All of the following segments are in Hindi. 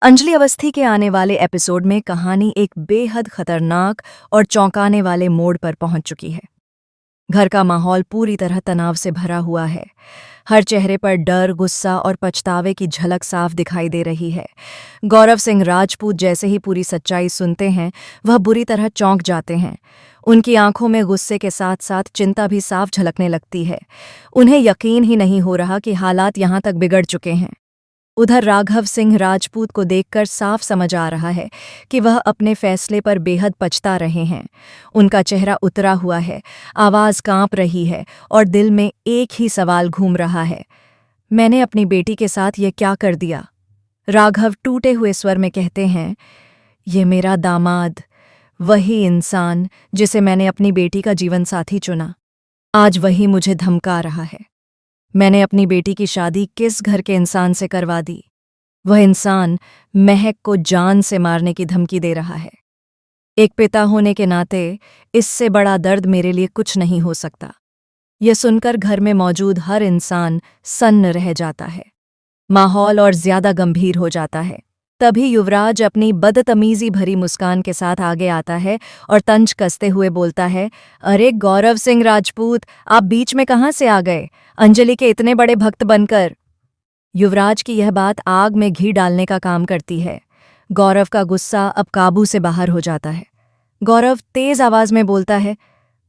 अंजलि अवस्थी के आने वाले एपिसोड में कहानी एक बेहद खतरनाक और चौंकाने वाले मोड़ पर पहुंच चुकी है। घर का माहौल पूरी तरह तनाव से भरा हुआ है। हर चेहरे पर डर, गुस्सा और पछतावे की झलक साफ दिखाई दे रही है। गौरव सिंह राजपूत जैसे ही पूरी सच्चाई सुनते हैं, वह बुरी तरह चौंक जाते हैं। उनकी आंखों में गुस्से के साथ साथ चिंता भी साफ झलकने लगती है। उन्हें यकीन ही नहीं हो रहा कि हालात यहां तक बिगड़ चुके हैं। उधर राघव सिंह राजपूत को देखकर साफ समझ आ रहा है कि वह अपने फैसले पर बेहद पछता रहे हैं। उनका चेहरा उतरा हुआ है, आवाज कांप रही है और दिल में एक ही सवाल घूम रहा है, मैंने अपनी बेटी के साथ ये क्या कर दिया। राघव टूटे हुए स्वर में कहते हैं, ये मेरा दामाद, वही इंसान जिसे मैंने अपनी बेटी का जीवन साथी चुना, आज वही मुझे धमका रहा है। मैंने अपनी बेटी की शादी किस घर के इंसान से करवा दी। वह इंसान महक को जान से मारने की धमकी दे रहा है। एक पिता होने के नाते इससे बड़ा दर्द मेरे लिए कुछ नहीं हो सकता। यह सुनकर घर में मौजूद हर इंसान सन्न रह जाता है। माहौल और ज्यादा गंभीर हो जाता है। तभी युवराज अपनी बदतमीजी भरी मुस्कान के साथ आगे आता है और तंज कसते हुए बोलता है, अरे गौरव सिंह राजपूत, आप बीच में कहाँ से आ गए, अंजलि के इतने बड़े भक्त बनकर। युवराज की यह बात आग में घी डालने का काम करती है। गौरव का गुस्सा अब काबू से बाहर हो जाता है। गौरव तेज आवाज में बोलता है,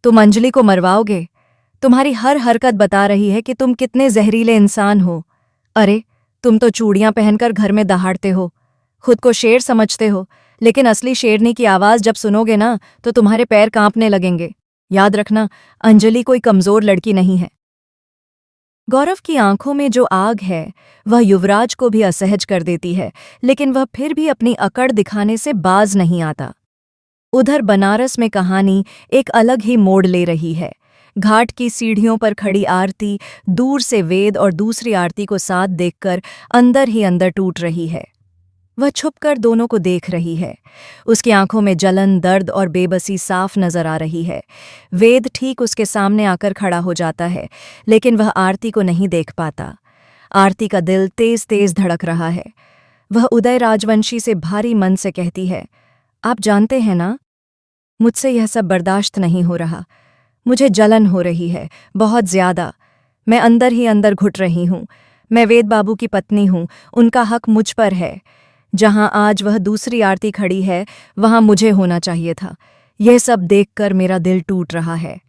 तुम अंजलि को मरवाओगे? तुम्हारी हर हरकत बता रही है कि तुम कितने जहरीले इंसान हो। अरे, तुम तो चूड़ियां पहनकर घर में दहाड़ते हो, खुद को शेर समझते हो, लेकिन असली शेरनी की आवाज जब सुनोगे ना तो तुम्हारे पैर कांपने लगेंगे। याद रखना, अंजलि कोई कमजोर लड़की नहीं है। गौरव की आंखों में जो आग है वह युवराज को भी असहज कर देती है, लेकिन वह फिर भी अपनी अकड़ दिखाने से बाज नहीं आता। उधर बनारस में कहानी एक अलग ही मोड़ ले रही है। घाट की सीढ़ियों पर खड़ी आरती दूर से वेद और दूसरी आरती को साथ देखकर अंदर ही अंदर टूट रही है। वह छुपकर दोनों को देख रही है। उसकी आंखों में जलन, दर्द और बेबसी साफ नजर आ रही है। वेद ठीक उसके सामने आकर खड़ा हो जाता है, लेकिन वह आरती को नहीं देख पाता। आरती का दिल तेज तेज धड़क रहा है। वह उदय राजवंशी से भारी मन से कहती है, आप जानते हैं ना, मुझसे यह सब बर्दाश्त नहीं हो रहा। मुझे जलन हो रही है, बहुत ज्यादा। मैं अंदर ही अंदर घुट रही हूँ। मैं वेद बाबू की पत्नी हूँ, उनका हक मुझ पर है। जहां आज वह दूसरी आरती खड़ी है, वहां मुझे होना चाहिए था। यह सब देखकर मेरा दिल टूट रहा है।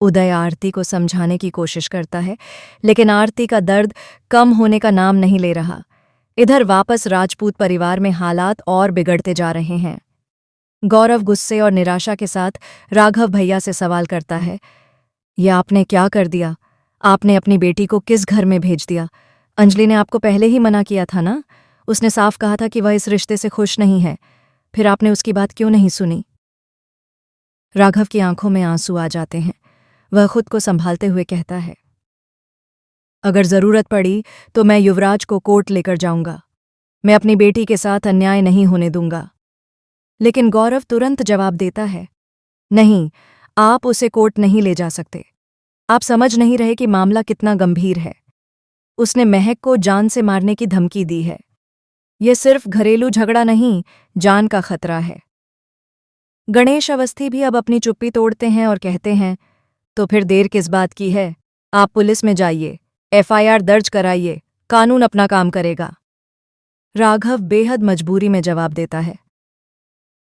उदय आरती को समझाने की कोशिश करता है, लेकिन आरती का दर्द कम होने का नाम नहीं ले रहा। इधर वापस राजपूत परिवार में हालात और बिगड़ते जा रहे हैं। गौरव गुस्से और निराशा के साथ राघव भैया से सवाल करता है, यह आपने क्या कर दिया? आपने अपनी बेटी को किस घर में भेज दिया? अंजलि ने आपको पहले ही मना किया था ना? उसने साफ कहा था कि वह इस रिश्ते से खुश नहीं है। फिर आपने उसकी बात क्यों नहीं सुनी? राघव की आंखों में आंसू आ जाते हैं। वह खुद को संभालते हुए कहता है, अगर जरूरत पड़ी तो मैं युवराज को कोर्ट लेकर जाऊंगा। मैं अपनी बेटी के साथ अन्याय नहीं होने दूंगा। लेकिन गौरव तुरंत जवाब देता है, नहीं, आप उसे कोर्ट नहीं ले जा सकते। आप समझ नहीं रहे कि मामला कितना गंभीर है। उसने महक को जान से मारने की धमकी दी है। यह सिर्फ घरेलू झगड़ा नहीं, जान का खतरा है। गणेश अवस्थी भी अब अपनी चुप्पी तोड़ते हैं और कहते हैं, तो फिर देर किस बात की है? आप पुलिस में जाइए, एफआईआर दर्ज कराइए, कानून अपना काम करेगा। राघव बेहद मजबूरी में जवाब देता है,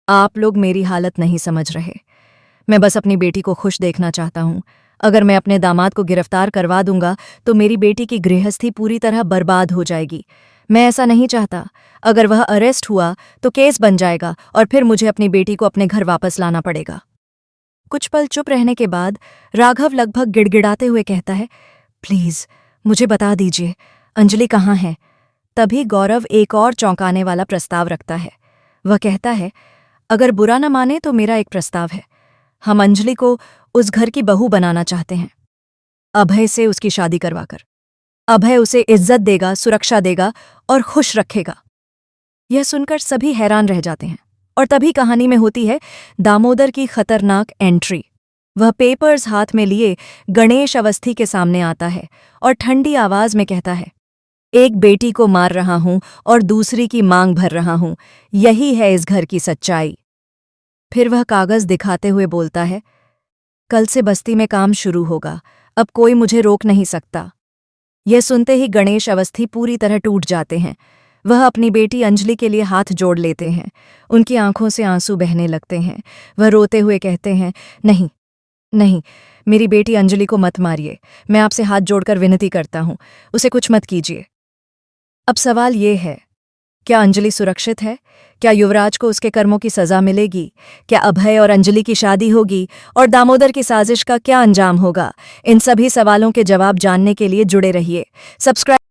आप लोग मेरी हालत नहीं समझ रहे। मैं बस अपनी बेटी को खुश देखना चाहता हूं। अगर मैं अपने दामाद को गिरफ्तार करवा दूंगा तो मेरी बेटी की गृहस्थी पूरी तरह बर्बाद हो जाएगी। मैं ऐसा नहीं चाहता। अगर वह अरेस्ट हुआ तो केस बन जाएगा और फिर मुझे अपनी बेटी को अपने घर वापस लाना पड़ेगा। कुछ पल चुप रहने के बाद राघव लगभग गिड़गिड़ाते हुए कहता है, प्लीज मुझे बता दीजिए, अंजलि कहाँ है? तभी गौरव एक और चौंकाने वाला प्रस्ताव रखता है। वह कहता है, अगर बुरा न माने तो मेरा एक प्रस्ताव है। हम अंजलि को उस घर की बहू बनाना चाहते हैं, अभय से उसकी शादी करवाकर। अभय उसे इज्जत देगा, सुरक्षा देगा और खुश रखेगा। यह सुनकर सभी हैरान रह जाते हैं और तभी कहानी में होती है दामोदर की खतरनाक एंट्री। वह पेपर्स हाथ में लिए गणेश अवस्थी के सामने आता है और ठंडी आवाज में कहता है, एक बेटी को मार रहा हूं और दूसरी की मांग भर रहा हूं। यही है इस घर की सच्चाई। फिर वह कागज दिखाते हुए बोलता है, कल से बस्ती में काम शुरू होगा, अब कोई मुझे रोक नहीं सकता। यह सुनते ही गणेश अवस्थी पूरी तरह टूट जाते हैं। वह अपनी बेटी अंजलि के लिए हाथ जोड़ लेते हैं। उनकी आंखों से आंसू बहने लगते हैं। वह रोते हुए कहते हैं, नहीं नहीं, मेरी बेटी अंजलि को मत मारिए। मैं आपसे हाथ जोड़कर विनती करता हूं, उसे कुछ मत कीजिए। अब सवाल ये है, क्या अंजलि सुरक्षित है? क्या युवराज को उसके कर्मों की सजा मिलेगी? क्या अभय और अंजलि की शादी होगी? और दामोदर की साजिश का क्या अंजाम होगा? इन सभी सवालों के जवाब जानने के लिए जुड़े रहिए। सब्सक्राइब